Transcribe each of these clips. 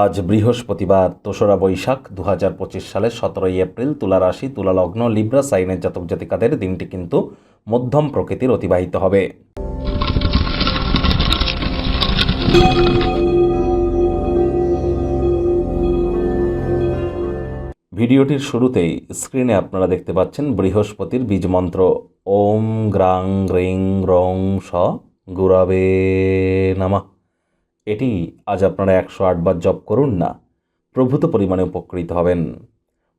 আজ বৃহস্পতিবার ২রা বৈশাখ ২০২৫ সালের ১৭ই এপ্রিল। তুলা রাশি, তুলা লগ্ন, লিব্রা সাইনের জাতক জাতিকাদের দিনটি কিন্তু মধ্যম প্রকৃতির অতিবাহিত হবে। ভিডিওটির শুরুতেই স্ক্রিনে আপনারা দেখতে পাচ্ছেন বৃহস্পতির বীজ মন্ত্র ওম গ্রাং গ্রিং রং স গুরাবে নমঃ। এটি আজ আপনারা ১০৮ বার জপ করুন না, প্রভূত পরিমাণে উপকৃত হবেন।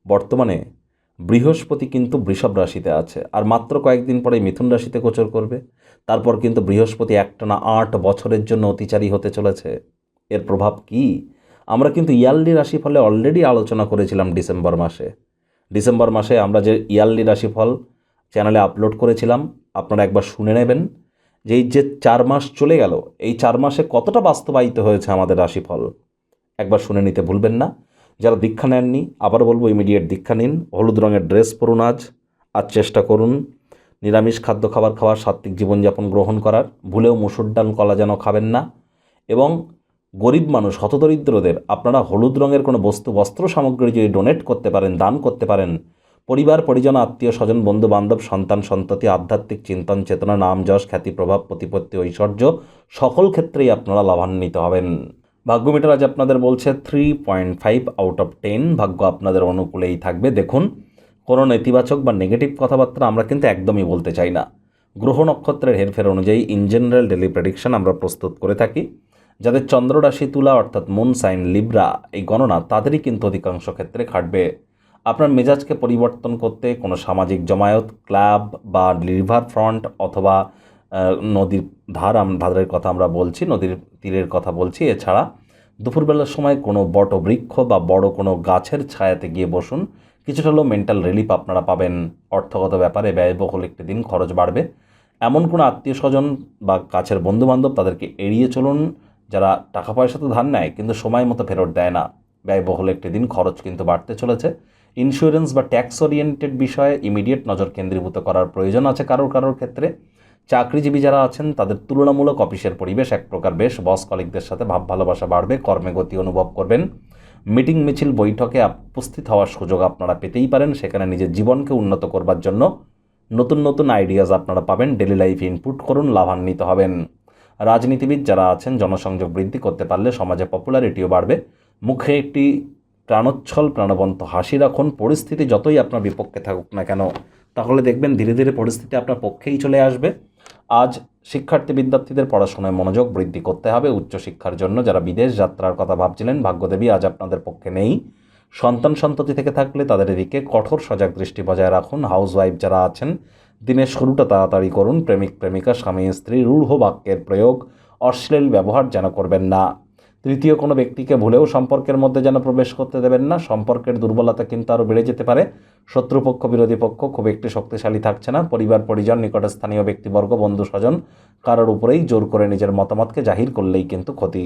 বর্তমানে বৃহস্পতি কিন্তু বৃষভ রাশিতে আছে, আর মাত্র কয়েকদিন পরে মিথুন রাশিতে গোচর করবে। তারপর কিন্তু বৃহস্পতি একটানা ৮ বছরের জন্য অতিচারী হতে চলেছে। এর প্রভাব কি আমরা কিন্তু ইয়ারলি রাশিফলে অলরেডি আলোচনা করেছিলাম ডিসেম্বর মাসে আমরা যে ইয়ারলি রাশিফল চ্যানেলে আপলোড করেছিলাম, আপনারা একবার শুনে নেবেন যে এই যে 4 মাস চলে গেল, এই 4 মাসে কতটা বাস্তবায়িত হয়েছে আমাদের রাশিফল একবার শুনে নিতে ভুলবেন না। যারা দীক্ষা নেননি, আবার বলবো ইমিডিয়েট দীক্ষা নিন। হলুদ রঙের ড্রেস পরুন। আজ চেষ্টা করুন নিরামিষ খাদ্য খাওয়ার, সাত্ত্বিক জীবনযাপন গ্রহণ করার। ভুলেও মুসুর ডাল কলা যেন খাবেন না। এবং গরিব মানুষ, হতদরিদ্রদের আপনারা হলুদ রঙের কোনো বস্ত্র সামগ্রী যদি ডোনেট করতে পারেন, দান করতে পারেন, পরিবার পরিজন, আত্মীয় স্বজন, বন্ধু বান্ধব, সন্তান সন্ততি, আধ্যাত্মিক চিন্তন চেতনা, নাম যশ, খ্যাতি, প্রভাব, প্রতিপত্তি, ঐশ্বর্য সকল ক্ষেত্রেই আপনারা লাভান্বিত হবেন। ভাগ্যমিটার আজ আপনাদের বলছে 3.5 আউট অফ 10। ভাগ্য আপনাদের অনুকূলেই থাকবে। দেখুন, কোনো নেতিবাচক বা নেগেটিভ কথাবার্তা আমরা কিন্তু একদমই বলতে চাই না। গ্রহ নক্ষত্রের হেরফের অনুযায়ী ইন জেনারেল ডেলি প্রেডিকশন আমরা প্রস্তুত করে থাকি। যাদের চন্দ্র রাশি তুলা অর্থাৎ মুন সাইন লিব্রা, এই গণনা তাদেরই কিন্তু অধিকাংশ ক্ষেত্রে খাটবে। আপনার মেজাজকে পরিবর্তন করতে কোনো সামাজিক জমায়েত, ক্লাব বা রিভার ফ্রন্ট অথবা নদীর ধারের কথা আমরা বলছি, নদীর তীরের কথা বলছি। এছাড়া দুপুরবেলার সময় কোনো বটবৃক্ষ বা বড় কোনো গাছের ছায়াতে গিয়ে বসুন। কিছুটা হলেও মেন্টাল রিলিফ আপনারা পাবেন। অর্থগত ব্যাপারে ব্যয়বহুল একটি দিন, খরচ বাড়বে। এমন কোনো আত্মীয় স্বজন বা কাছের বন্ধুবান্ধব তাদেরকে এড়িয়ে চলুন যারা টাকা পয়সা তো ধার নেয় কিন্তু সময় মতো ফেরত দেয় না। ব্যয়বহুল একটি দিন, খরচ কিন্তু বাড়তে চলেছে। ইন্স্যুরেন্স বা ট্যাক্স ওরিয়েন্টেড বিষয়ে ইমিডিয়েট নজর কেন্দ্রীভূত করার প্রয়োজন আছে কারোর ক্ষেত্রে। চাকরিজীবী যারা আছেন তাদের তুলনামূলক অফিসের পরিবেশ এক প্রকার বেশ। বস কলিগদের সাথে ভাব ভালোবাসা বাড়বে, কর্মে গতি অনুভব করবেন। মিটিং মিছিল বৈঠকে উপস্থিত হওয়ার সুযোগ আপনারা পেতেই পারেন। সেখানে নিজের জীবনকে উন্নত করবার জন্য নতুন আইডিয়াস আপনারা পাবেন। ডেলি লাইফে ইনপুট করুন, লাভান্বিত হবেন। রাজনীতিবিদ যারা আছেন জনসংযোগ বৃদ্ধি করতে পারলে সমাজে পপুলারিটিও বাড়বে। মুখে একটি প্রাণোচ্ছল প্রাণবন্ত হাসি রাখুন। পরিস্থিতি যতই আপনার বিপক্ষে থাকুক না কেন, তাহলে দেখবেন ধীরে ধীরে পরিস্থিতি আপনার পক্ষেই চলে আসবে। আজ বিদ্যার্থীদের পড়াশোনায় মনোযোগ বৃদ্ধি করতে হবে উচ্চশিক্ষার জন্য। যারা বিদেশ যাত্রার কথা ভাবছিলেন, ভাগ্যদেবী আজ আপনাদের পক্ষে নেই। সন্তান সন্ততি থেকে থাকলে তাদের এদিকে কঠোর সজাগ দৃষ্টি বজায় রাখুন। হাউসওয়াইফ যারা আছেন, দিনের শুরুটা তাড়াতাড়ি করুন। প্রেমিক প্রেমিকা, স্বামী স্ত্রী, রূঢ় বাক্যের প্রয়োগ, অশ্লীল ব্যবহার যেন করবেন না। তৃতীয় কোনো ব্যক্তিকে ভুলেও সম্পর্কের মধ্যে যেন প্রবেশ করতে দেবেন না। সম্পর্কের দুর্বলতা কিন্তু আরও বেড়ে যেতে পারে। শত্রুপক্ষ বিরোধী পক্ষ খুব একটি শক্তিশালী থাকছে না। পরিবার পরিজন, নিকটস্থানীয় ব্যক্তিবর্গ, বন্ধু স্বজন কারোর উপরেই জোর করে নিজের মতামতকে জাহির করলেই কিন্তু ক্ষতি।